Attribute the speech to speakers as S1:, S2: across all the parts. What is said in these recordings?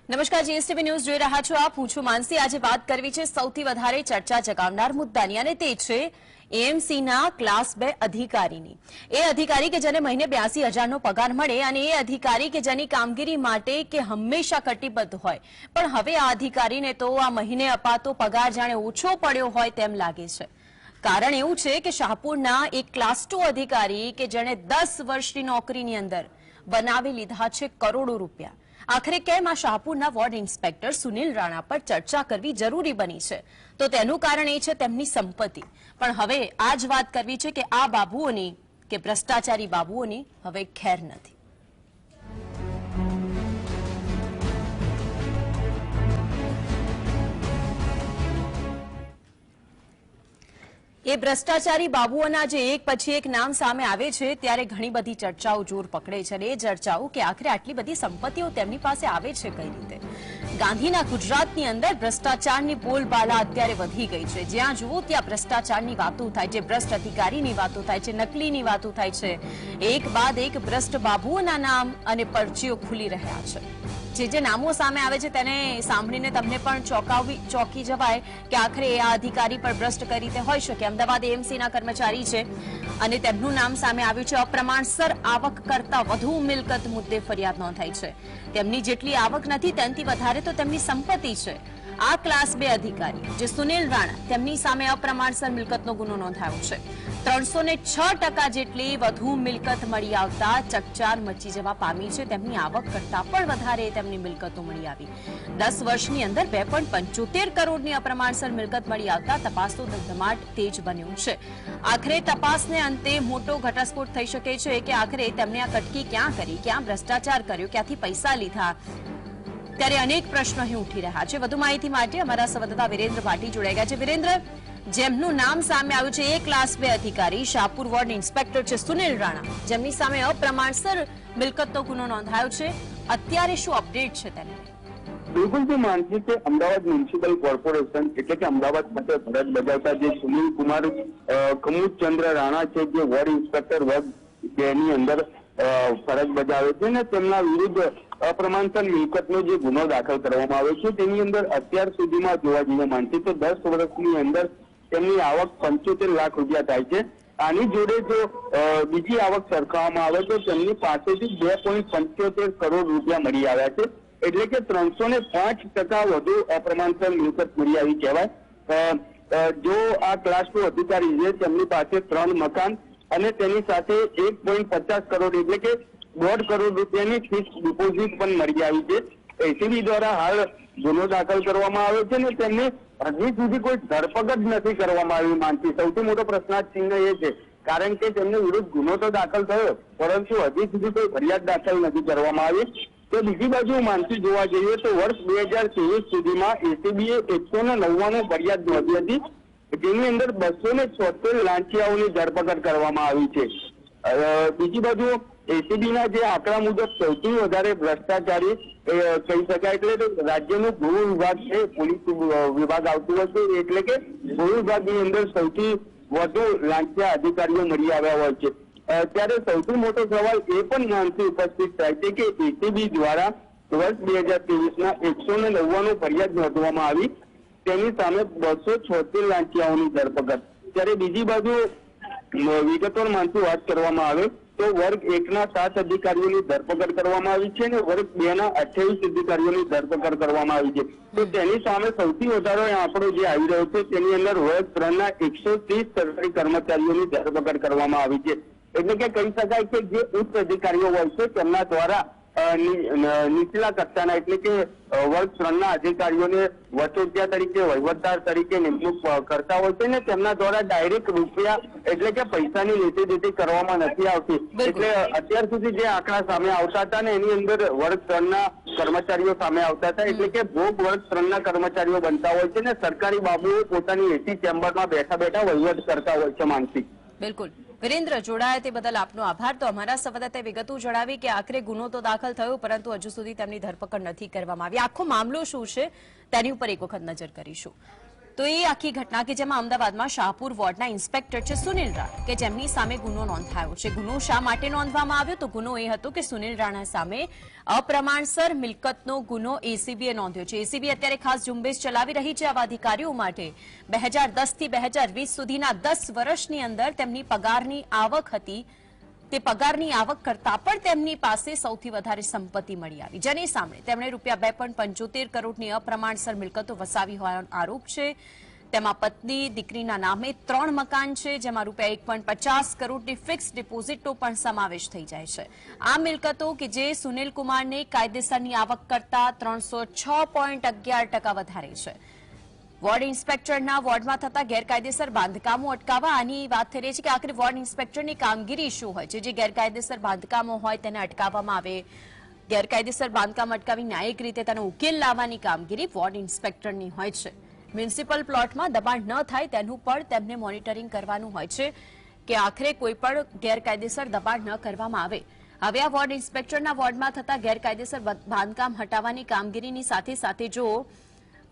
S1: નમસ્કાર, GSTV news જોઈ રહ્યા છો આપ. હું છું માનસી. આજે વાત કરવી છે સૌથી વધારે ચર્ચા જગાવનાર મુદ્દાની, અને તે છે એએમસીના ક્લાસ 2 અધિકારીની. એ અધિકારી કે જેને મહિને 82,000નો પગાર મળે, અને એ અધિકારી કે જેની કામગીરી માટે કે હંમેશા કટિબદ્ધ હોય, પણ હવે આ અધિકારીને તો આ મહિને અપાતો પગાર જાણે ઓછો પડ્યો હોય તેમ લાગે છે. કારણ એવું છે કે શાહપુરના એક ક્લાસ 2 અધિકારી કે જેણે 10 વર્ષની નોકરીની અંદર બનાવી લીધા છે કરોડો રૂપિયા. આખરે કેમ આ શાહપુરના વોર્ડ ઇન્સ્પેક્ટર સુનિલ રાણા પર ચર્ચા કરવી જરૂરી બની છે? તો તેનું કારણ એ છે તેમની સંપત્તિ. પણ હવે આ જ વાત કરવી છે કે આ બાબુઓની કે ભ્રષ્ટાચારી બાબુઓની હવે ખેર નથી. એ ભ્રષ્ટાચારી બાબુઓના જે એક પછી એક નામ સામે આવે છે ત્યારે ઘણી બધી ચર્ચાઓ જોર પકડે છે, અને એ ચર્ચાઓ કે આખરે આટલી બધી સંપત્તિઓ તેમની પાસે આવે છે કઈ રીતે. ગાંધીના ગુજરાતની અંદર ભ્રષ્ટાચારની બોલબાલા અત્યારે વધી ગઈ છે. જ્યાં જુઓ ત્યાં ભ્રષ્ટાચારની વાતો થાય છે, ભ્રષ્ટ અધિકારીની વાતો થાય છે, નકલીની વાતો થાય છે. એક બાદ એક ભ્રષ્ટ બાબુઓના નામ અને પરચીઓ ખુલી રહ્યા છે. જે નામો સામે આવે છે તેને સાંભળીને તમને પણ ચોંકી જવાય કે આખરે આ અધિકારી પર ભ્રષ્ટ કઈ રીતે હોઈ શકે. અમદાવાદ એએમસીના કર્મચારી છે અને તેમનું નામ સામે આવ્યું છે. અપ્રમાણસર આવક કરતા વધુ મિલકત મુદ્દે ફરિયાદ નોંધાઈ છે. તેમની જેટલી આવક નથી તેનાથી વધારે તો તેમની સંપત્તિ છે. આ ક્લાસ 2 અધિકારી જે સુનિલ રાણા, તેમની સામે અપ્રમાણસર મિલકતનો ગુનો નોંધાયો છે. 306% જેટલી વધુ મિલકત મળી આવતા ચકચાર મચી જવા પામી છે. તેમની આવક કરતા પણ વધારે તેમની મિલકતો મળી આવી. 10 વર્ષની અંદર 2.75 કરોડની અપ્રમાણસર મિલકત મળી આવતા તપાસનો ધમધમાટ તેજ બન્યો છે. આખરે તપાસને અંતે મોટો ઘટસ્ફોટ થઈ શકે છે કે આખરે તેમને આ કટકી ક્યાં કરી, ક્યાં ભ્રષ્ટાચાર કર્યો, ક્યાંથી પૈસા લીધા. ત્યારે અનેક પ્રશ્નો અહીં ઉઠી રહ્યા છે. વધુ માહિતી માટે અમારા સંવાદદાતા વિરેન્દ્ર ભાટી જોડાઈ ગયા છે. વિરેન્દ્ર, જેમનું નામ સામે આવ્યું છે એ ક્લાસ 2 અધિકારી શાહપુર વોર્ડ ઇન્સ્પેક્ટર છે સુનિલ રાણા, જેમની સામે અપ્રમાણસર મિલકતનો ગુનો નોંધાયો છે. અત્યારે શું અપડેટ છે તેને?
S2: બિલકુલ જે માનસી કે અમદાવાદ મ્યુનિસિપલ કોર્પોરેશન એટલે કે અમદાવાદ માટે ફરજ બજાવતા જે સુનિલ કુમાર કમુદચંદ્ર રાણા છે, જે વોર્ડ ઇન્સ્પેક્ટર વર્ગ 2 ની અંદર ફરજ બજાવે છે, ને તેમના વિરુદ્ધ અપ્રમાણસર મિલકતનો જે ગુનો દાખલ કરવામાં આવ્યો છે તેની અંદર અત્યાર સુધીમાં જોવા જઈએ માનસી તો 10 વર્ષની અંદર તેમની આવક 75 લાખ રૂપિયા થાય છે. આની જોડે જો બીજી આવક સરખાવવામાં આવે તો તેમની પાસેથી 2.75 કરોડ રૂપિયા મળી આવ્યા છે. એટલે કે 305% વધુ અપ્રમાણસર મિલકત મળી આવી કહેવાય. જો આ ક્લાસ 2 અધિકારી છે તેમની પાસે 3 મકાન અને તેની સાથે 1.50 કરોડ એટલે કે 1.5 કરોડ રૂપિયાની ફિક્સ ડિપોઝિટ પણ મળી આવી છે. એસીબી દ્વારા હાલ ગુનો દાખલ કરવામાં આવ્યો છે, ને તેમને હજી સુધી કોઈ ધરપકડ નથી કરવામાં આવી. માનસી સૌથી મોટો પ્રશ્નાર્થ ચિહ્ન એ છે, કારણ કે તેમને વિરુદ્ધ ગુનો તો દાખલ થયો પરંતુ હજી સુધી કોઈ ફરિયાદ દાખલ નથી કરવામાં આવી. તો બીજી બાજુ માનસી જોવા જઈએ તો વર્ષ 2023 સુધીમાં એસીબીએ 199 ફરિયાદ નોંધી હતી, જેની અંદર 276 લાંચિયાઓની ધરપકડ કરવામાં આવી છે. બીજી બાજુ એસીબીના જે આંકડા મુજબ સૌથી વધારે ભ્રષ્ટાચારી કહી શકાય એટલે રાજ્યનું ગૃહ વિભાગ છે, પોલીસ વિભાગ આવતું હશે, એટલે કે ગૃહ વિભાગની અંદર સૌથી વધુ લાંચિયા અધિકારીઓ મળી આવ્યા હોય છે. ત્યારે સૌથી મોટો સવાલ એ પણ માનસી ઉપસ્થિત થાય છે કે એસીબી દ્વારા વર્ષ 2023ના 199 ફરિયાદ નોંધવામાં આવી, તેની સામે 276 લાંચિયાઓની ધરપકડ. ત્યારે બીજી બાજુ વિગતવાર માનસી વાત કરવામાં આવે તો વર્ગ 1ના 7 અધિકારીઓની ધરપકડ કરવામાં આવી છે અને વર્ગ 2ના 28 અધિકારીઓની ધરપકડ કરવામાં આવી છે. તો તેની સામે સૌથી વધારે આંકડો જે આવી રહ્યો છે તેની અંદર વર્ગ 3ના 130 સરકારી કર્મચારીઓની ધરપકડ કરવામાં આવી છે. એટલે કે કહી શકાય કે જે ઉચ્ચ અધિકારીઓ હોય છે તેમના દ્વારા નીચલા કક્ષાના એટલે કે વર્ગ 3ના અધિકારીઓને વચોટિયા તરીકે, વહીવટદાર તરીકે નિમણૂક કરતા હોય છે, ને તેમના દ્વારા ડાયરેક્ટ રૂપિયા એટલે કે પૈસાની લેતી દેતી કરવામાં નથી આવતી. એટલે અત્યાર સુધી જે આંકડા સામે આવતા હતા ને એની અંદર વર્ગ 3ના કર્મચારીઓ સામે આવતા હતા, એટલે કે ભોગ વર્ગ 3ના કર્મચારીઓ બનતા હોય છે ને સરકારી બાબુઓ પોતાની એસી ચેમ્બરમાં બેઠા બેઠા વહીવટ કરતા હોય છે. માનસી
S1: બિલકુલ. વિરેન્દ્ર, જોડાયા તે બદલ આપનો આભાર. તો અમારા સંવાદદાતાએ વિગતો જણાવી કે આખરે ગુનો તો દાખલ થયો પરંતુ હજુ સુધી તેમની ધરપકડ નથી કરવામાં આવી. આખો મામલો શું છે તેની ઉપર એક વખત નજર કરીશું. તો એ આખી ઘટના કે જેમાં અમદાવાદમાં શાહપુર વોર્ડના ઇન્સ્પેક્ટર છે સુનિલ રાણા કે જેમની સામે ગુનો નોંધાયો છે. ગુનો શા માટે નોંધવામાં આવ્યો? તો ગુનો એ હતો કે સુનિલ રાણા સામે અપ્રમાણસર મિલકતનો ગુનો એસીબીએ નોંધ્યો છે. એસીબી અત્યારે ખાસ ઝુંબેશ ચલાવી રહી છે આવા અધિકારીઓ માટે. 2010 થી 2020 સુધીના 10 વર્ષની અંદર તેમની પગારની આવક હતી, તે પગારની આવક કરતા પણ તેમની પાસે સૌથી વધારે સંપત્તિ મળી આવી, જેની સામે તેમણે રૂપિયા 2.75 કરોડની અપ્રમાણસર મિલકતો વસાવી હોવાનો આરોપ છે. તેમાં પત્ની દીકરીના નામે 3 મકાન છે, જેમાં રૂપિયા 1.50 કરોડની ફિક્સ ડિપોઝિટનો પણ સમાવેશ થઈ જાય છે. આ મિલકતો કે જે સુનિલ કુમારને કાયદેસરની આવક કરતા 306.11% વધારે છે. વોર્ડ ઇન્સ્પેક્ટરના વોર્ડમાં થતા ગેરકાયદેસર બાંધકામો અટકાવવા આની વાત થઈ રહી છે કે આખરે વોર્ડ ઇન્સ્પેક્ટરની કામગીરી શું હોય છે? જે ગેરકાયદેસર બાંધકામો હોય તેને અટકાવવામાં આવે, ગેરકાયદેસર બાંધકામ અટકાવી ન્યાયિક રીતે તેનો ઉકેલ લાવવાની કામગીરી વોર્ડ ઇન્સ્પેક્ટરની હોય છે. મ્યુનિસિપલ પ્લોટમાં દબાણ ન થાય તેનું પણ તેમને મોનિટરિંગ કરવાનું હોય છે કે આખરે કોઈ પણ ગેરકાયદેસર દબાણ ન કરવામાં આવે. હવે આ વોર્ડ ઇન્સ્પેક્ટરના વોર્ડમાં થતા ગેરકાયદેસર બાંધકામ હટાવવાની કામગીરીની સાથે સાથે જો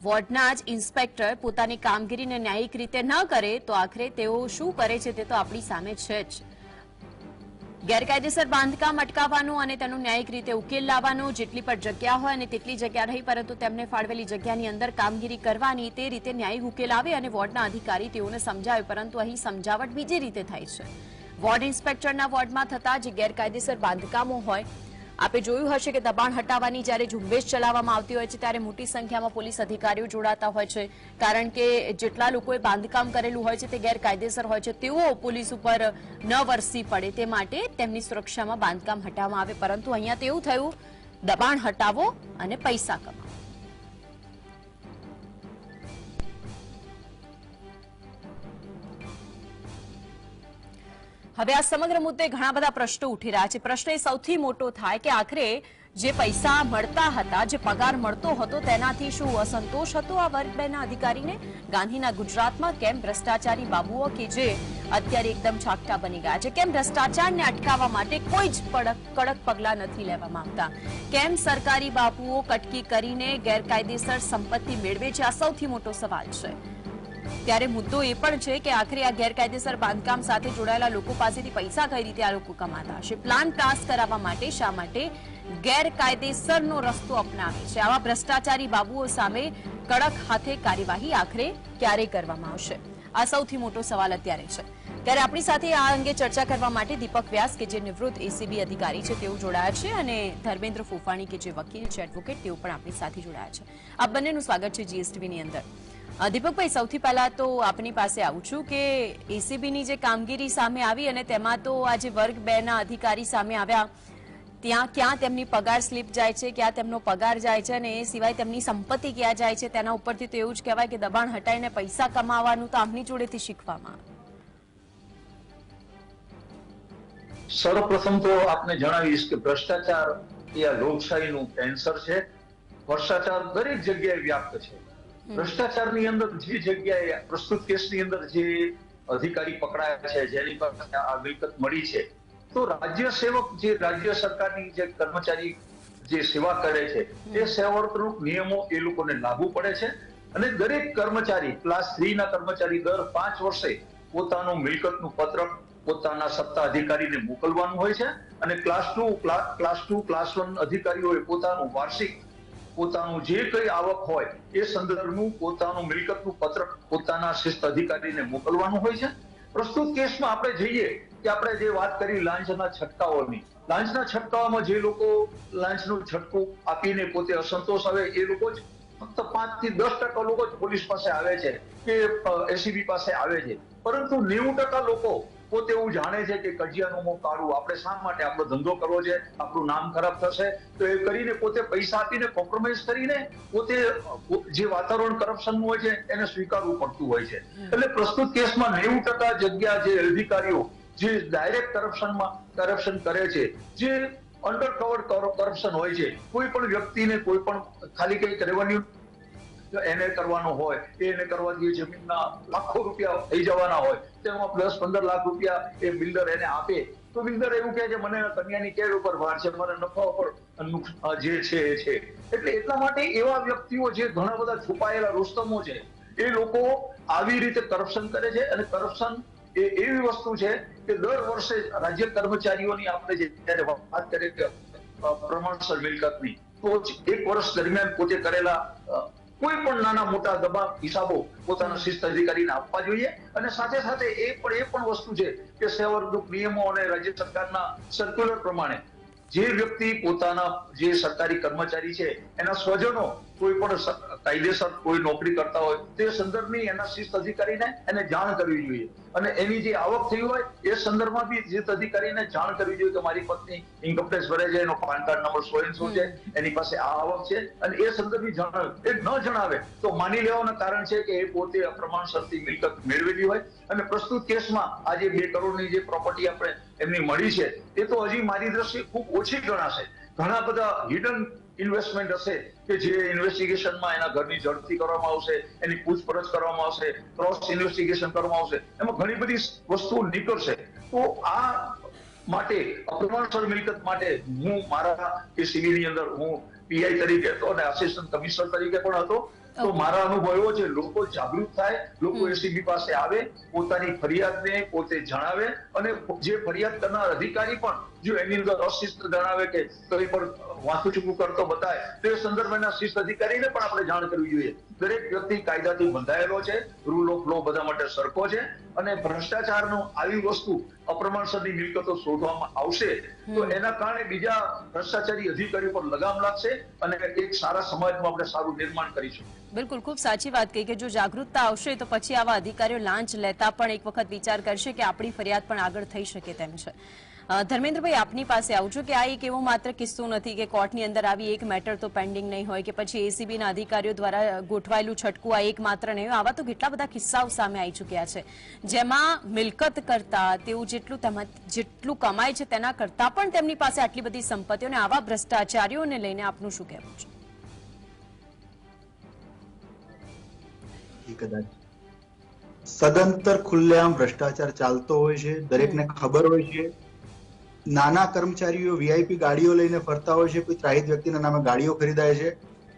S1: વોર્ડના જ ઇન્સ્પેક્ટર પોતાની કામગીરીને ન્યાયિક રીતે ન કરે તો આખરે તેઓ શું કરે છે તે તો આપણી સામે છે જ. ગેરકાયદેસર બાંધકામ અટકાવવાનું અને તેનો ન્યાયિક રીતે ઉકેલ લાવવાનો, જેટલી પણ જગ્યા હોય અને તેટલી જગ્યા રહી પરંતુ તેમને ફાળવેલી જગ્યાની અંદર કામગીરી કરવાની, તે રીતે ન્યાયિક ઉકેલ આવે અને વોર્ડના અધિકારી તેઓને સમજાવે, પરંતુ અહીં સમજાવટ બીજી રીતે થાય છે. વોર્ડ ઇન્સ્પેક્ટરના વોર્ડમાં થતા જે ગેરકાયદેસર બાંધકામો હોય, આપે જોયું હશે કે દબાણ હટાવવાની જ્યારે ઝુંબેશ ચલાવવામાં આવતી હોય છે ત્યારે મોટી સંખ્યામાં પોલીસ અધિકારીઓ જોડાતા હોય છે, કારણ કે જેટલા લોકોએ બાંધકામ કરેલું હોય છે તે ગેરકાયદેસર હોય છે, તેઓ પોલીસ ઉપર ન વરસી પડે તે માટે તેમની સુરક્ષામાં બાંધકામ હટાવવામાં આવે. પરંતુ અહીંયા તો એવું થયું, દબાણ હટાવો અને પૈસા કમાવો. હવે આ સમગ્ર મુદ્દે ઘણા બધા પ્રશ્નો ઉઠી રહ્યા છે. પ્રશ્ન એ સૌથી મોટો થાય કે આખરે જે પૈસા મળતા હતા, જે પગાર મળતો હતો, તેનાથી શું અસંતોષ હતો આ વર્ગ 2 ના અધિકારીને? ગાંધીના ગુજરાતમાં કેમ ભ્રષ્ટાચારી બાબુઓ કે જે અત્યારે એકદમ છાકટા બની ગયા છે, કેમ ભ્રષ્ટાચારને અટકાવવા માટે કોઈ જ કડક પગલાં નથી લેવામાં આવતા? કેમ સરકારી બાબુઓ કટકી કરીને ગેરકાયદેસર સંપત્તિ મેળવે છે? આ સૌથી મોટો સવાલ છે. ત્યારે મુદ્દો એ પણ છે કે આખરે આ ગેરકાયદેસર બાંધકામ સાથે જોડાયેલા લોકો પાસેથી પૈસા કઈ રીતે આ લોકો કમાતા હશે? પ્લાન પાસ કરાવવા માટે શા માટે ગેરકાયદેસરનો રસ્તો અપનાવે છે? આવા ભ્રષ્ટાચારી બાબુઓ સામે કડક હાથે કાર્યવાહી આખરે ક્યારે કરવામાં આવશે? આ સૌથી મોટો સવાલ અત્યારે છે. ત્યારે આપણી સાથે આ અંગે ચર્ચા કરવા માટે દીપક વ્યાસ કે જે નિવૃત્ત એસીબી અધિકારી છે તેઓ જોડાયા છે અને ધર્મેન્દ્ર ફોફાણી કે જે વકીલ છે, એડવોકેટ, તેઓ પણ આપણી સાથે જોડાયા છે. આ બંનેનું સ્વાગત છે જીએસટીવીની અંદર. દીપકભાઈ, સૌથી પહેલા તો આપની પાસે આવું છું કે એસીબીની જે કામગીરી સામે આવી અને તેમાં તો આજે વર્ગ 2 ના અધિકારી સામે આવ્યા, ત્યાં ક્યાં તેમની પગાર સ્લીપ જાય છે, ક્યાં તેમનો પગાર જાય છે અને એ સિવાય તેમની સંપત્તિ ક્યાં જાય છે, તેના ઉપરથી તો એવું જ કહેવાય કે દબાણ હટાવીને પૈસા કમાવાનું તો આમની જોડેથી શીખવામાં આવે.
S3: સર્વપ્રથમ તો આપને જણાવીશ કે ભ્રષ્ટાચાર એ આ લોકશાહીનું કેન્સર છે. ભ્રષ્ટાચાર દરેક જગ્યાએ વ્યાપ્ત છે. ભ્રષ્ટાચારની અંદર જે જગ્યાએ પ્રસ્તુત કેસની અંદર જે અધિકારી પકડાયા છે, જેની પાસે આ મિલકત મળી છે, તો રાજ્ય સેવક જે રાજ્ય સરકારની જે કર્મચારી જે સેવા કરે છે તે સેવાવર્તણૂક નિયમો એ લોકોને લાગુ પડે છે અને દરેક કર્મચારી ક્લાસ 3 ના કર્મચારી દર 5 વર્ષે પોતાનું મિલકતનું પત્રક પોતાના સત્તા અધિકારીને મોકલવાનું હોય છે અને ક્લાસ 2 ક્લાસ 1 અધિકારીઓએ પોતાનું વાર્ષિક પોતાનું જે કઈ આવક હોય એ સંદર્ભનું પોતાનું મિલકતનું પત્રક પોતાના શિસ્ત અધિકારીને મોકલવાનું હોય છે. પ્રસ્તુત કેસમાં આપણે જઈએ કે આપણે જે વાત કરી લાંચના છટકાઓની, લાંચના છટકાઓમાં જે લોકો લાંચનું છટકું આપીને પોતે અસંતોષ આવે એ લોકો જ ફક્ત 5 થી 10% લોકો જ પોલીસ પાસે આવે છે કે એસીબી પાસે આવે છે, પરંતુ 90% લોકો પોતે એવું જાણે છે કે કજિયાનું મોં કાઢવું, આપણે શા માટે આપણો ધંધો કરવો છે, આપણું નામ ખરાબ થશે, તો એ કરીને પોતે પૈસા આપીને કોમ્પ્રોમાઇઝ કરીને પોતે જે વાતાવરણ કરપ્શનનું હોય છે એને સ્વીકારવું પડતું હોય છે. એટલે પ્રસ્તુત કેસમાં 90% જગ્યા જે અધિકારીઓ જે ડાયરેક્ટ કરપ્શન કરે છે, જે અંડરકવર કરપ્શન હોય છે, કોઈ પણ વ્યક્તિને કોઈ પણ ખાલી કઈક રેવન્યુ એને કરવાનો હોય, એને કરવાથી જમીનના લાખો રૂપિયા થઈ જવાના હોય, તેમાં 10-15 લાખ રૂપિયા એ બિલ્ડર એને આપે તો બિલ્ડર એવું કહે છે મને કન્યાની કેળ ઉપર ભાર છે, મને નફા ઉપર જે છે એ છે. એટલે એટલા માટે એવા વ્યક્તિઓ જે ઘણા બધા છુપાયેલા રુસ્તમો છે એ લોકો આવી રીતે કરપ્શન કરે છે. અને કરપ્શન એ એવી વસ્તુ છે કે દર વર્ષે રાજ્ય કર્મચારીઓની આપણે જયારે વાત કરીએ કે પ્રમાણસર મિલકતની, તો એક વર્ષ દરમિયાન પોતે કરેલા કોઈ પણ નાના મોટા દબાણ હિસાબો પોતાના શિસ્ત અધિકારીને આપવા જોઈએ. અને સાથે સાથે એ પણ વસ્તુ છે કે સેવાનિવૃત્ત નિયમો અને રાજ્ય સરકારના સર્ક્યુલર પ્રમાણે જે વ્યક્તિ પોતાના જે સરકારી કર્મચારી છે એના સ્વજનો કોઈ પણ કાયદેસર કોઈ નોકરી કરતા હોય તે સંદર્ભની એના શિસ્ત અધિકારીને એને જાણ કરવી જોઈએ. અને એની જે આવક થઈ હોય એ સંદર્ભમાં બી શિસ્ત અધિકારીને જાણ કરવી જોઈએ કે મારી પત્ની ઇન્કમટેક્સ ભરે છે, એનો પાન કાર્ડ નંબર સો છે, એની પાસે આ આવક છે, અને એ સંદર્ભની જણાવે. એ ન જણાવે તો માની લેવાનું કારણ છે કે એ પોતે અપ્રમાણસરથી મિલકત મેળવેલી હોય. અને પ્રસ્તુત કેસમાં આજે 2 કરોડની જે પ્રોપર્ટી આપણે એમની મળી છે એ તો હજી મારી દ્રષ્ટિએ ખૂબ ઓછી ગણાશે. ઘણા બધા હિડન ઇન્વેસ્ટમેન્ટ હશે કે જે ઇન્વેસ્ટિગેશનમાં એના ઘરની ઝડપી કરવામાં આવશે, એની પૂછપરછ કરવામાં આવશે, ક્રોસ ઇન્વેસ્ટિગેશન કરવામાં આવશે, એમાં ઘણી બધી વસ્તુઓ નીકળશે. તો આ માટે અપ્રમાણસર મિલકત માટે હું મારા એસીબી ની અંદર હું પીઆઈ તરીકે હતો અને આસિસ્ટન્ટ કમિશનર તરીકે પણ હતો. તો મારા અનુભવ એવો છે, લોકો જાગૃત થાય, લોકો એસીબી પાસે આવે, પોતાની ફરિયાદને પોતે જણાવે, અને જે ફરિયાદ કરનાર અધિકારી પણ જો એની અંદર અશિસ્ત જણાવે કે કંઈ પણ વાંચું ચૂકું કરતો બતાય તો એ સંદર્ભના શિસ્ત અધિકારીને પણ આપણે જાણ કરવી જોઈએ. દરેક વ્યક્તિ કાયદાથી બંધાયેલો છે, રૂલ ઓફ લો બધા માટે સરખો છે. અને ભ્રષ્ટાચારનો આવી વસ્તુ અપ્રમાણસરની મિલકતો શોધવામાં આવશે તો એના કારણે બીજા ભ્રષ્ટાચારી અધિકારીઓ પર લગામ લાગશે અને એક સારા સમાજમાં આપણે સારું નિર્માણ કરીશું.
S1: બિલકુલ, ખૂબ સાચી વાત કહી કે જો જાગૃતતા આવશે તો પછી આવા અધિકારીઓ લાંચ લેતા પણ એક વખત વિચાર કરશે કે આપણી ફરિયાદ પણ આગળ થઈ શકે તેમ છે. ધર્મેન્દ્રભાઈ, આપની પાસે આવું છું કે આ એક એવો માત્ર કિસ્સો નથી કે કોર્ટની અંદર આવી એક મેટર તો પેન્ડિંગ નહીં હોય કે પછી એસીબીના અધિકારીઓ દ્વારા ગોઠવાયેલું છટકું આ એક માત્ર નહીં હોય. આવા તો કેટલા બધા કિસ્સાઓ સામે આવી ચૂક્યા છે જેમાં મિલકત કરતા તેઓ જેટલું કમાય છે તેના કરતા પણ તેમની પાસે આટલી બધી સંપત્તિઓ, અને આવા ભ્રષ્ટાચારીઓને લઈને આપનું શું કહેવું છે?
S4: કદાચ સદંતર ખુલ્લેઆમ ભ્રષ્ટાચાર ચાલતો હોય છે, દરેકને ખબર હોય છે. નાના કર્મચારીઓ વીઆઈપી ગાડીઓ લઈને ફરતા હોય છે, કોઈ ત્રાહિત વ્યક્તિના નામે ગાડીઓ ખરીદાય છે.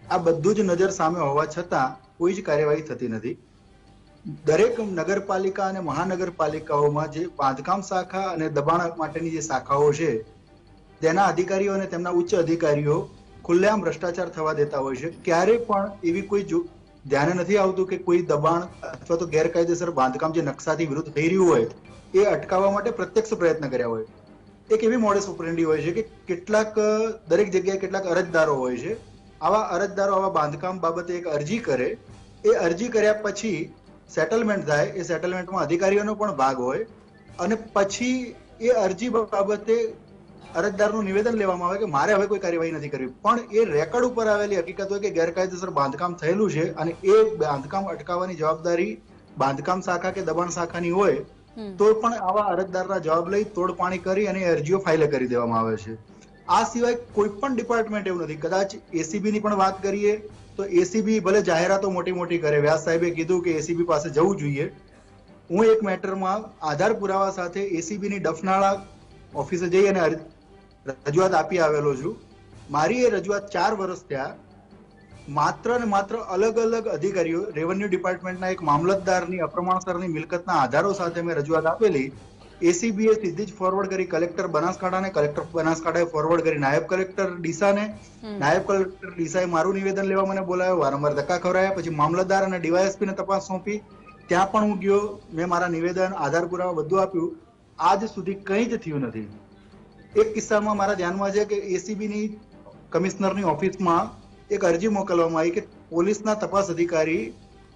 S4: આ બધું જ નજર સામે હોવા છતાં કોઈ જ કાર્યવાહી થતી નથી. દરેક નગરપાલિકા અને મહાનગરપાલિકાઓમાં જે બાંધકામ શાખા અને દબાણ માટેની જે શાખાઓ છે તેના અધિકારીઓ અને તેમના ઉચ્ચ અધિકારીઓ ખુલ્લેઆમ ભ્રષ્ટાચાર થવા દેતા હોય છે. ક્યારે પણ એવી કોઈ ધ્યાને નથી આવતું કે કોઈ દબાણ અથવા તો ગેરકાયદેસર બાંધકામ જે નકશાથી વિરુદ્ધ થઈ રહ્યું હોય એ અટકાવવા માટે પ્રત્યક્ષ પ્રયત્ન કર્યા હોય. એક એવી મોડસ ઓપરેન્ડી હોય છે કે દરેક જગ્યાએ કેટલાક અરજદારો હોય છે. આવા અરજદારો આવા બાંધકામ બાબતે એક અરજી કરે, એ અરજી કર્યા પછી સેટલમેન્ટ થાય, એ સેટલમેન્ટમાં અધિકારીઓનો પણ ભાગ હોય, અને પછી એ અરજી બાબતે અરજદારનું નિવેદન લેવામાં આવે કે મારે હવે કોઈ કાર્યવાહી નથી કરવી. પણ એ રેકોર્ડ ઉપર આવેલી હકીકત હોય કે ગેરકાયદેસર બાંધકામ થયેલું છે અને એ બાંધકામ અટકાવવાની જવાબદારી બાંધકામ શાખા કે દબાણ શાખાની હોય તો પણ આવા અરજદારના જવાબ લઈ તોડપાણી કરી અને અરજીઓ ફાઇલ કરી દેવામાં આવે છે. આ સિવાય કોઈ પણ ડિપાર્ટમેન્ટ એવું નથી. કદાચ એસીબી ની પણ વાત કરીએ તો એસીબી ભલે જાહેરાતો મોટી મોટી કરે, વ્યાસ સાહેબે કીધું કે એસીબી પાસે જવું જોઈએ. હું એક મેટરમાં આધાર પુરાવા સાથે એસીબી ની ડફનાળા ઓફિસે જઈ અને રજૂઆત આપી આવેલો છું. મારી એ રજૂઆત 4 વર્ષ થયા. માત્ર ને માત્ર અલગ અલગ અધિકારીઓ, રેવન્યુ ડિપાર્ટમેન્ટના એક મામલતદારની અપ્રમાણસરની મિલકતના આધારો સાથે મેં રજૂઆત આપેલી. એસીબીએ સીધી જ ફોરવર્ડ કરી કલેક્ટર બનાસકાંઠાને, કલેક્ટર બનાસકાંઠાએ ફોરવર્ડ કરી નાયબ કલેક્ટર ડીસાને, નાયબ કલેક્ટર ડીસાએ મારું નિવેદન લેવા મને બોલાવ્યો, વારંવાર ધક્કા ખવડાયા. પછી મામલતદાર અને ડીવાયએસપી ને તપાસ સોંપી, ત્યાં પણ હું ગયો, મેં મારા નિવેદન, આધાર પુરાવા બધું આપ્યું. આજ સુધી કંઈ જ થયું નથી. એક કિસ્સામાં મારા ધ્યાનમાં છે કે એસીબી ની કમિશનરની ઓફિસમાં એક અરજી મોકલવામાં આવી કે પોલીસના તપાસ અધિકારી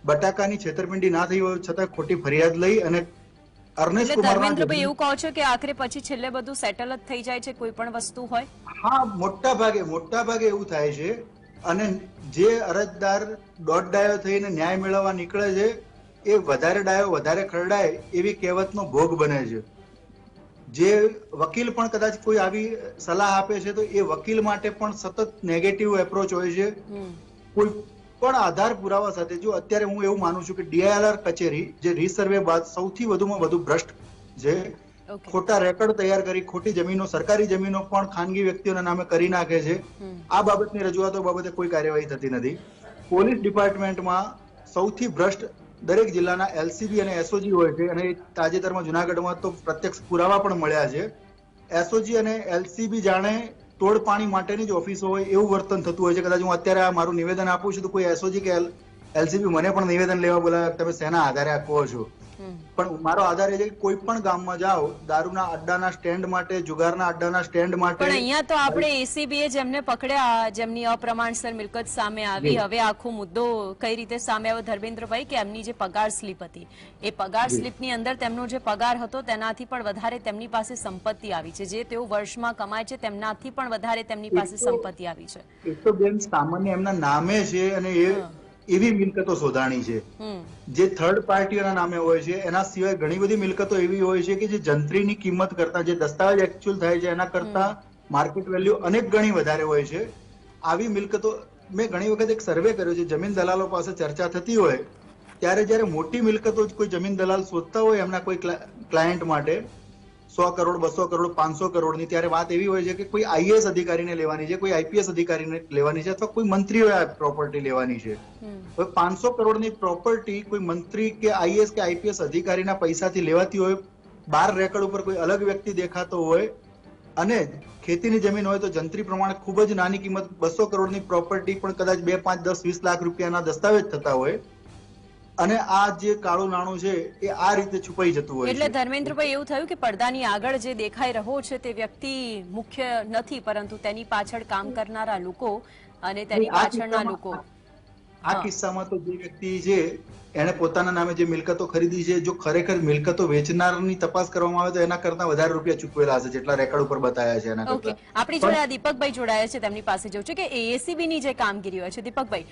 S4: બટાકાની છેતરપિંડી ના થઈ હોય છતાં ખોટી ફરિયાદ લઈ અને અર્નેશ કુમાર,
S1: ધર્મેન્દ્રભાઈ એવું કહો છો કે આખરે પછી છેલ્લે બધું સેટલ જ થઈ જાય છે કોઈ પણ વસ્તુ હોય?
S4: હા, મોટા ભાગે એવું થાય છે. અને જે અરજદાર દોઢ ડાયો થઈને ન્યાય મેળવવા નીકળે છે એ વધારે ડાયો વધારે ખરડાય એવી કહેવતનો ભોગ બને છે. જે વકીલ પણ કદાચ કોઈ આવી સલાહ આપે છે તો એ વકીલ માટે પણ સતત નેગેટિવ એપ્રોચ હોય છે. કોઈ પણ આધાર પુરાવા સાથે, જો અત્યારે હું એવું માનું છું કે ડીઆઈઆર કચેરી જે રીસર્વે બાદ સૌથી વધુમાં વધુ ભ્રષ્ટ છે, ખોટા રેકોર્ડ તૈયાર કરી ખોટી જમીનો, સરકારી જમીનો પણ ખાનગી વ્યક્તિઓના નામે કરી નાખે છે. આ બાબતની રજૂઆતો બાબતે કોઈ કાર્યવાહી થતી નથી. પોલીસ ડિપાર્ટમેન્ટમાં સૌથી ભ્રષ્ટ દરેક જિલ્લાના એલસીબી અને એસઓજી હોય છે, અને તાજેતરમાં જુનાગઢમાં તો પ્રત્યક્ષ પુરાવા પણ મળ્યા છે. એસઓજી અને એલસીબી જાણે તોડ પાણી માટેની જ ઓફિસો હોય એવું વર્તન થતું હોય છે. કદાચ હું અત્યારે આ મારું નિવેદન આપું છું તો કોઈ એસઓજી કે એલસીબી મને પણ નિવેદન લેવા બોલાવે, તમે શેના આધારે આ કહો છો? પણ મારો આધાર એ છે કે કોઈ પણ ગામમાં જાઓ, દારૂના અડ્ડાના સ્ટેન્ડ માટે, જુગારના અડ્ડાના સ્ટેન્ડ માટે.
S1: પણ અહીંયા તો આપણે એસીબીએ જેમને પકડ્યા, જેમની અપ્રમાણસર મિલકત સામે આવી, હવે આખો મુદ્દો કઈ રીતે સામે આવ્યો ધર્મેન્દ્રભાઈ, કે એમની જે પગાર સ્લીપ હતી એ પગાર સ્લીપની અંદર તેમનો જે પગાર હતો તેનાથી પણ વધારે તેમની પાસે સંપત્તિ આવી છે, જે તેઓ વર્ષમાં કમાય છે તેમનાથી પણ વધારે તેમની પાસે સંપત્તિ આવી છે.
S4: એ તો બેન સામાન્ય એમના નામે છે, અને એવી મિલકતો શોધાણી છે જે થર્ડ પાર્ટીઓના નામે હોય છે. એના સિવાય ઘણી બધી મિલકતો એવી હોય છે કે જે જંત્રીની કિંમત કરતા, જે દસ્તાવેજ એકચ્યુઅલ થાય છે એના કરતા માર્કેટ વેલ્યુ અનેક ગણી વધારે હોય છે. આવી મિલકતો મેં ઘણી વખત એક સર્વે કર્યો છે, જમીન દલાલો પાસે ચર્ચા થતી હોય ત્યારે જયારે મોટી મિલકતો કોઈ જમીન દલાલ શોધતા હોય એમના કોઈ ક્લાયન્ટ માટે 100 કરોડ 200 કરોડ 500 કરોડની, ત્યારે વાત એવી હોય છે કે કોઈ આઈએએસ અધિકારીને લેવાની છે, કોઈ આઈપીએસ અધિકારીને લેવાની છે, અથવા કોઈ મંત્રીઓએ આ પ્રોપર્ટી લેવાની છે. હવે 500 કરોડની પ્રોપર્ટી કોઈ મંત્રી કે આઈએએસ કે આઈપીએસ અધિકારીના પૈસાથી લેવાતી હોય, 12 રેકર્ડ ઉપર કોઈ અલગ વ્યક્તિ દેખાતો હોય, અને ખેતીની જમીન હોય તો જંત્રી પ્રમાણે ખૂબ જ નાની કિંમત 200 કરોડની પ્રોપર્ટી પણ કદાચ 2, 5, 10, 20 લાખ રૂપિયાના દસ્તાવેજ થતા હોય, અને આ જે કાળું નાણું છે એ આ રીતે છુપાઈ જતું હોય છે.
S1: એટલે ધર્મેન્દ્રભાઈ એવું થયું કે પડદાની આગળ જે દેખાઈ રહ્યો છે તે વ્યક્તિ મુખ્ય નથી, પરંતુ તેની પાછળ કામ કરનારા લોકો અને તેની પાછળના લોકો.
S4: આ કિસ્સામાં તો જે વ્યક્તિ છે એને પોતાના નામે જે મિલકતો ખરીદી છે, જો ખરેખર મિલકતો વેચનારની તપાસ કરવામાં આવે તો એના કરતા વધારે રૂપિયા ચૂકવેલા હશે જેટલા રેકોર્ડ ઉપર બતાવ્યા છે એના કરતા.
S1: આપણી જોડે દીપકભાઈ જોડાયા છે, તેમની પાસે જવું છે કે એસીબી ની જે કામગીરી હોય છે. દીપકભાઈ,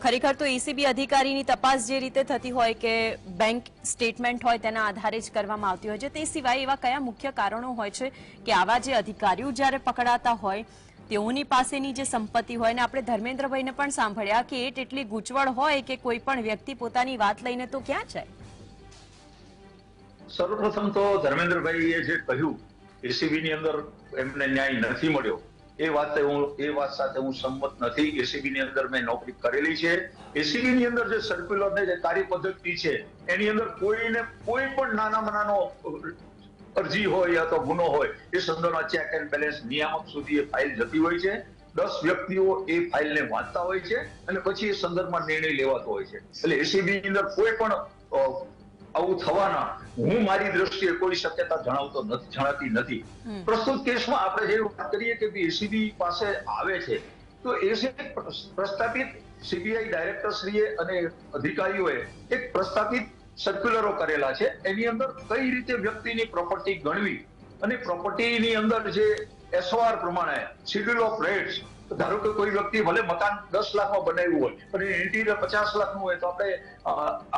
S1: ખરેખર તો એસીબી અધિકારીની તપાસ જે રીતે થતી હોય કે બેંક સ્ટેટમેન્ટ હોય તેના આધારે જ કરવામાં આવતી હોય છે, તે સિવાય એવા કયા મુખ્ય કારણો હોય છે કે આવા જે અધિકારીઓ જ્યારે પકડાતા હોય તેઓની પાસેની જે સંપત્તિ હોય, ને આપણે ધર્મેન્દ્રભાઈને પણ સાંભળ્યા કે એ એટલી ગૂંચવણ હોય કે કોઈ પણ વ્યક્તિ પોતાની વાત લઈને તો ક્યાં જાય?
S3: સર્વપ્રથમ તો ધર્મેન્દ્રભાઈએ જે કહ્યું એસીબી ની અંદર એમને ન્યાય નથી મળ્યો, એ વાત સાથે હું સંમત નથી. એસીબી ની અંદર મેં નોકરી કરેલી છે. એસીબી ની અંદર જે સર્ક્યુલર ને જે કાર્યપદ્ધતિ છે એની અંદર કોઈ પણ નાનામાં નાનો અરજી હોય અથવા ગુનો હોય એ સંદર્ભમાં ચેક એન્ડ બેલેન્સ નિયામક સુધી એ ફાઇલ જતી હોય છે. 10 વ્યક્તિઓ એ ફાઇલને વાંચતા હોય છે અને પછી એ સંદર્ભમાં નિર્ણય લેવાતો હોય છે. એટલે એસીબી ની અંદર કોઈ પણ આવું થવાના હું મારી દ્રષ્ટિએ કોઈ શક્યતા જણાતી નથી. પ્રસ્તુત કેસમાં આપણે જે વાત કરીએ કે એસીબી પાસે આવે છે તો એ પ્રસ્થાપિત સીબીઆઈ ડાયરેક્ટરશ્રીએ અને અધિકારીઓએ એક પ્રસ્થાપિત સર્ક્યુલરો કરેલા છે. એની અંદર કઈ રીતે વ્યક્તિની પ્રોપર્ટી ગણવી અને પ્રોપર્ટીની અંદર જે એસઓઆર પ્રમાણે શેડ્યુલ ઓફ રેટ્સ, ધારો કે કોઈ વ્યક્તિ ભલે મકાન 10 લાખમાં બનાવ્યું હોય પણ એ ઇન્ટિરિયર 50 લાખનું હોય તો આપણે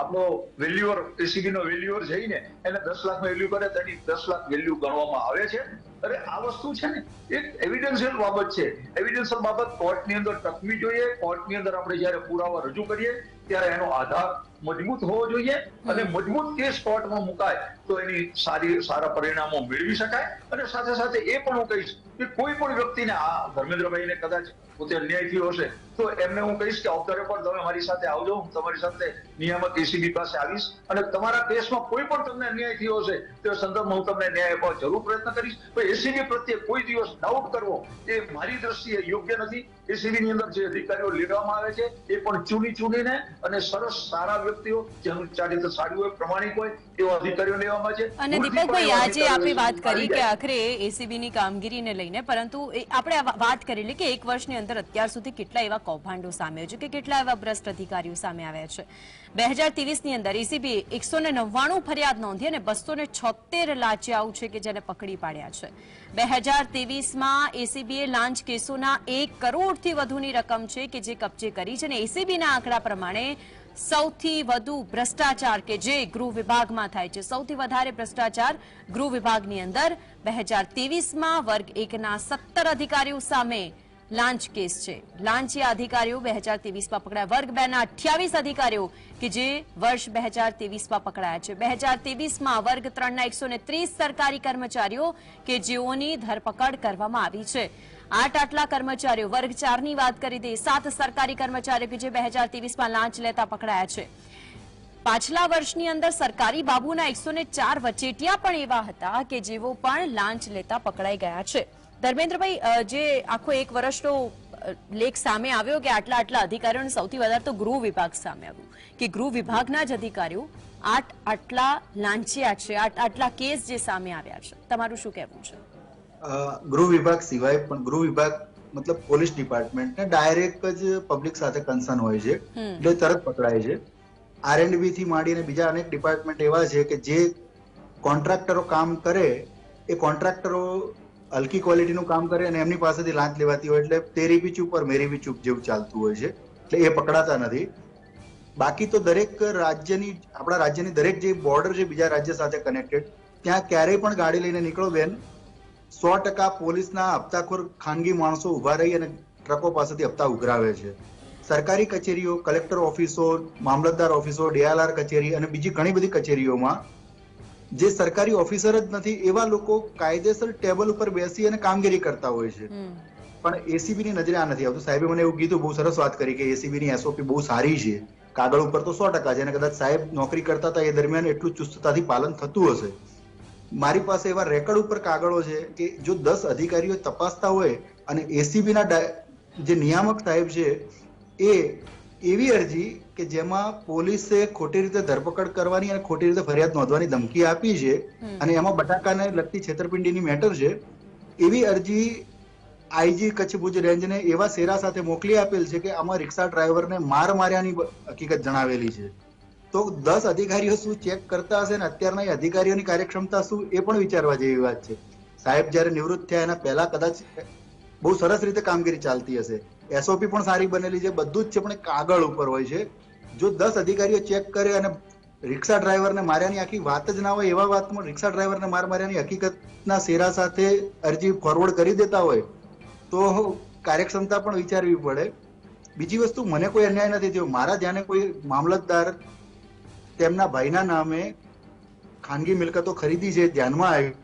S3: આપણો વેલ્યુઅર એસીબી નો વેલ્યુઅર જઈને એને 10 લાખમાં વેલ્યુ કરે તો એની 10 લાખ વેલ્યુ ગણવામાં આવે છે. અરે આ વસ્તુ છે ને એક એવિડન્શિયલ બાબત છે. એવિડન્શિયલ બાબત કોર્ટની અંદર ટકવી જોઈએ. કોર્ટની અંદર આપણે જયારે પુરાવા રજૂ કરીએ ત્યારે એનો આધાર મજબૂત હોવો જોઈએ અને મજબૂત કેસ કોર્ટમાં મુકાય તો એની સારા પરિણામો મેળવી શકાય. અને સાથે સાથે એ પણ હું કહીશ કે કોઈ પણ વ્યક્તિને આ ધર્મેન્દ્રભાઈને કદાચ પોતે અન્યાય થયો હશે તો એમને હું કહીશ કે ઓફ ધ રેકોર્ડ તમે મારી સાથે આવજો, હું તમારી સાથે નિયામક એસીબી પાસે આવીશ અને તમારા કેસમાં કોઈ પણ તમને અન્યાય થયો હશે તે સંદર્ભમાં હું તમને ન્યાય આપવા જરૂર પ્રયત્ન કરીશ. એસીબી પ્રત્યે કોઈ દિવસ ડાઉટ કરવો એ મારી દ્રષ્ટિએ યોગ્ય નથી. એસીબી ની અંદર જે અધિકારીઓ લેવામાં આવે છે એ પણ ચૂનીને અને સરસ સારા વ્યક્તિઓ જેનું ચારિત્ર સારું હોય, પ્રમાણિક હોય એવા અધિકારીઓ લેવામાં છે.
S1: અને દીપકભાઈ, આજે આપણે વાત કરી કે આખરે એસીબી ની કામગીરીને લઈને, પરંતુ આપણે વાત કરેલી કે 1 વર્ષની અંદર અત્યાર સુધી કેટલા એવા કૌભાંડો સામે આવ્યા છે કે કેટલા એવા ભ્રષ્ટ અધિકારીઓ સામે આવ્યા છે. 2023 ની અંદર એસીબી 199 ફરિયાદ નોંધી અને 276 લાંચિયાઓ છે કે જેને પકડી પાડ્યા છે. 2023માં એસીબીએ લાંચ કેસોના 1 કરોડથી વધુની રકમ છે કે જે કબજે કરી છે. અને એસીબીના આંકડા પ્રમાણે સૌથી વધુ ભ્રષ્ટાચાર કે જે ગૃહ વિભાગમાં થાય છે, સૌથી વધારે ભ્રષ્ટાચાર ગૃહ વિભાગની અંદર 2023માં વર્ગ 1ના 17 અધિકારીઓ સામે લાંચ કેસ છે. લાંચિયા અધિકારીઓ 2023માં પકડાયા. વર્ગ 2ના 28 અધિકારીઓ કે જે વર્ષ 2023માં પકડાયા છે. 2023માં વર્ગ 3ના 130 સરકારી કર્મચારીઓ કે જેઓની ધરપકડ કરવામાં આવી છે. આટલા કર્મચારીઓ વર્ગ 4 ની વાત કરી દઈએ, 7 સરકારી કર્મચારીઓ કે જે 2023માં લાંચ લેતા પકડાયા છે. પાછલા વર્ષની અંદર સરકારી બાબુના 104 વચેટિયા પણ એવા હતા કે જેઓ પણ લાંચ લેતા પકડાઈ ગયા છે. ધર્મેન્દ્રભાઈ, જે આખો 1 વર્ષનો લેખ સામે આવ્યો કે આટલા અધિકારીઓને સૌથી વધારે તો ગૃહ વિભાગ સામે આવ્યું કે ગૃહ વિભાગના જ અધિકારીઓ આટલા લાંચિયા છે, આટલા કેસ જે સામે આવ્યા છે, તમારું શું કહેવું છે?
S4: ગૃહ વિભાગ સિવાય પણ ગૃહ વિભાગ મતલબ પોલીસ ડિપાર્ટમેન્ટ ને ડાયરેક્ટ જ પબ્લિક સાથે કન્સર્ન હોય છે એટલે તરત પકડાય છે. R&B થી માંડીને બીજા અનેક ડિપાર્ટમેન્ટ એવા છે કે જે કોન્ટ્રાક્ટરો કામ કરે એ કોન્ટ્રાક્ટરો હલકી ક્વોલિટીનું કામ કરે અને એમની પાસેથી લાંચ લેવાતી હોય એટલે તેરી બી ચૂપ ઓર મેરી બી ચૂપ જેવું ચાલતું હોય છે એટલે એ પકડાતા નથી. બાકી તો દરેક રાજ્યની આપણા રાજ્યની દરેક જે બોર્ડર છે બીજા રાજ્ય સાથે કનેક્ટેડ, ત્યાં ક્યારેય પણ ગાડી લઈને નીકળો બેન, 100% પોલીસના હપ્તાખોર ખાનગી માણસો ઉભા રહી અને ટ્રકો પાસેથી હપ્તા ઉઘરાવે છે. સરકારી કચેરીઓ, કલેક્ટર ઓફિસો, મામલતદાર ઓફિસો, DLR કચેરી અને બીજી ઘણી બધી કચેરીઓમાં જે સરકારી ઓફિસર જ નથી એવા લોકો કાયદેસર ટેબલ ઉપર બેસી અને કામગીરી કરતા હોય છે. પણ એસીબી ની નજરે આ નથી આવતું. સાહેબે મને એવું કીધું, બહુ સરસ વાત કરી કે એસીબી ની SOP બહુ સારી છે, કાગળ ઉપર તો 100% છે અને કદાચ સાહેબ નોકરી કરતા હતા એ દરમિયાન એટલું ચુસ્તતાથી પાલન થતું હશે. મારી પાસે એવા રેકર્ડ ઉપર કાગળો છે કે જો 10 અધિકારીઓ તપાસતા હોય અને એસીબી ના જે નિયામક સાહેબ છે એ એવી અરજી કે જેમાં પોલીસે ખોટી રીતે ધરપકડ કરવાની અને ખોટી રીતે ફરિયાદ નોંધવાની ધમકી આપી છે અને એમાં બટાકાને લગતી છેતરપિંડીની મેટર છે, એવી અરજી IG કચ્છ ભુજ રેન્જને એવા શેરા સાથે મોકલી આપેલ છે કે આમાં રિક્ષા ડ્રાઈવરને માર્યાની હકીકત જણાવેલી છે. તો 10 અધિકારીઓ શું ચેક કરતા હશે ને અત્યારના એ અધિકારીઓની કાર્યક્ષમતા શું એ પણ વિચારવા જેવી વાત છે. સાહેબ જયારે નિવૃત્ત થયા એના પહેલા કદાચ બહુ સરસ રીતે કામગીરી ચાલતી હશે, SOP પણ સારી બનેલી છે, બધું જ છે, પણ કાગળ ઉપર હોય છે. જો 10 અધિકારીઓ ચેક કરે અને રિક્ષા ડ્રાઈવરને માર્યાની આખી વાત જ ના હોય એવા વાતમાં રિક્ષા ડ્રાઈવરને માર્યાની હકીકતના શેરા સાથે અરજી ફોરવર્ડ કરી દેતા હોય તો કાર્યક્ષમતા પણ વિચારવી પડે. બીજી વસ્તુ, મને કોઈ અન્યાય નથી થયો. મારા ધ્યાને કોઈ મામલતદાર તેમના ભાઈના નામે ખાનગી મિલકતો ખરીદી છે ધ્યાનમાં આવી,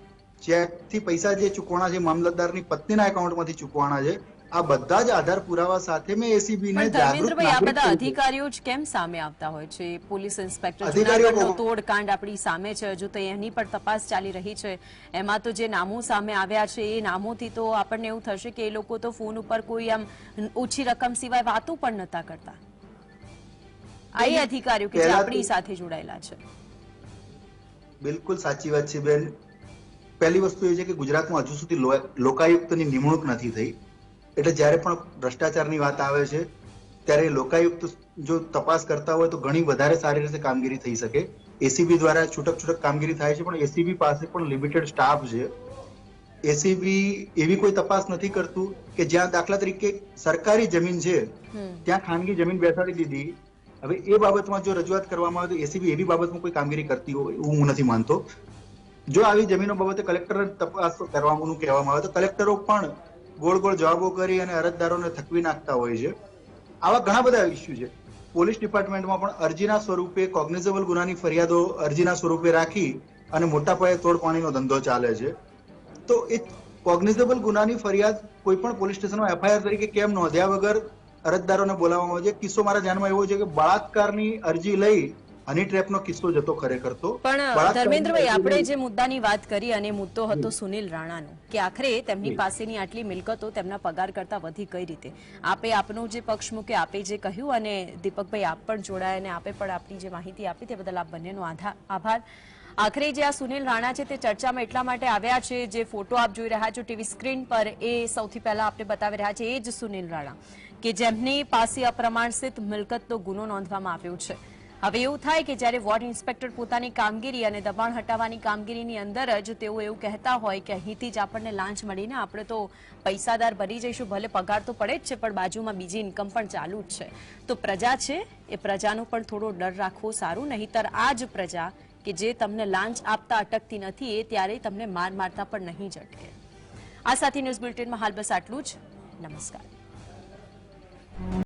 S4: ચેકથી પૈસા જે ચૂકવાના છે મામલતદારની પત્નીના એકાઉન્ટમાંથી ચૂકવાના છે, આ બધા જ આધાર પુરાવા સાથે મેં એસીબી ને
S1: પણ ધર્મેન્દ્રભાઈ, આ બધા અધિકારીઓ જ કેમ સામે આવતા હોય છે? પોલીસ ઇન્સ્પેક્ટર
S4: અધિકારીઓ
S1: જૂનાગઢનો તોડકાંડ આપણી સામે છે, હજુ તો એની પણ તપાસ ચાલી રહી છે. એમાં તો જે નામો સામે આવ્યા છે એ નામોથી તો આપણને એવું થશે કે એ લોકો તો ફોન ઉપર કોઈ આમ ઓછી રકમ સિવાય વાતો પણ નતા કરતા. આ એ અધિકારીઓ કે જે આપણી સાથે જોડાયેલા છે.
S4: બિલકુલ સાચી વાત છે બેન. પહેલી વસ્તુ એ છે કે ગુજરાતમાં હજુ સુધી લોકાયુક્તની નિમણૂક નથી થઈ, એટલે જ્યારે પણ ભ્રષ્ટાચારની વાત આવે છે ત્યારે લોકાયુક્ત જો તપાસ કરતા હોય તો ઘણી વધારે સારી રીતે કામગીરી થઈ શકે. એસીબી દ્વારા છૂટક કામગીરી થાય છે, પણ એસીબી પાસે પણ લિમિટેડ સ્ટાફ છે. એસીબી એવી કોઈ તપાસ નથી કરતું કે જ્યાં દાખલા તરીકે સરકારી જમીન છે ત્યાં ખાનગી જમીન બેસાડી દીધી. હવે એ બાબતમાં જો રજૂઆત કરવામાં આવે તો એસીબી એવી બાબતમાં કોઈ કામગીરી કરતી હોય એવું હું નથી માનતો. જો આવી જમીનો બાબતે કલેક્ટર તપાસ કરવાનું કહેવામાં આવે તો કલેક્ટરો પણ ગોળ ગોળ જવાબો કરી અને અરજદારોને થકવી નાખતા હોય છે. આવા ઘણા બધા ઇસ્યુ છે. પોલીસ ડિપાર્ટમેન્ટમાં પણ અરજીના સ્વરૂપે કોગ્નિઝેબલ ગુનાની ફરિયાદો અરજીના સ્વરૂપે રાખી અને મોટા પાયે તોડપાણીનો ધંધો ચાલે છે. તો એ કોગ્નિઝેબલ ગુનાની ફરિયાદ કોઈ પણ પોલીસ સ્ટેશનમાં FIR તરીકે કેમ નોંધ્યા વગર અરજદારોને બોલાવવામાં આવે છે? કિસ્સો મારા ધ્યાનમાં એવો છે કે બળાત્કારની અરજી લઈ હની ટ્રેપનો કિસ્સો જતો ખરેખર તો.
S1: પણ ધર્મેન્દ્રભાઈ, આપણે જે મુદ્દાની વાત કરી અને મુદ્દો હતો સુનિલ રાણાનો કે આખરે તેમની પાસેની આટલી મિલકતો તેમના પગાર કરતા વધી કઈ રીતે? આપે આપનો જે પક્ષ મૂકે, આપે જે કહ્યું, અને દીપકભાઈ આપ પણ જોડાયા અને આપે પણ આપની જે માહિતી આપી તે બદલ આપ બંનેનો આભાર. આખરે જે આ સુનિલ રાણા છે તે ચર્ચામાં એટલા માટે આવ્યા છે, જે ફોટો આપ જોઈ રહ્યા છો ટીવી સ્ક્રીન પર એ સૌથી પહેલા આપણે બતાવી રહ્યા છે એ જ સુનિલ રાણા કે જેમની પાસે અપ્રમાણિત મિલકતનો ગુનો નોંધવામાં આવ્યો છે. હવે એવું થાય કે જ્યારે વોર્ડ ઇન્સ્પેક્ટર પોતાની કામગીરી અને દબાણ હટાવવાની કામગીરીની અંદર જ તેઓ એવું કહેતા હોય કે અહીંથી જ આપણને લાંચ મળીને આપણે તો પૈસાદાર બની જઈશું, ભલે પગાર તો પડે જ છે પણ બાજુમાં બીજી ઇન્કમ પણ ચાલુ જ છે. તો પ્રજા છે એ પ્રજાનો પણ થોડો ડર રાખવો સારું, નહીંતર આ જ પ્રજા કે જે તમને લાંચ આપતા અટકતી નથી એ ત્યારે તમને મારતા પણ નહીં જ અટકે. આ સાથે ન્યૂઝ બુલેટિનમાં હાલ બસ આટલું જ. નમસ્કાર.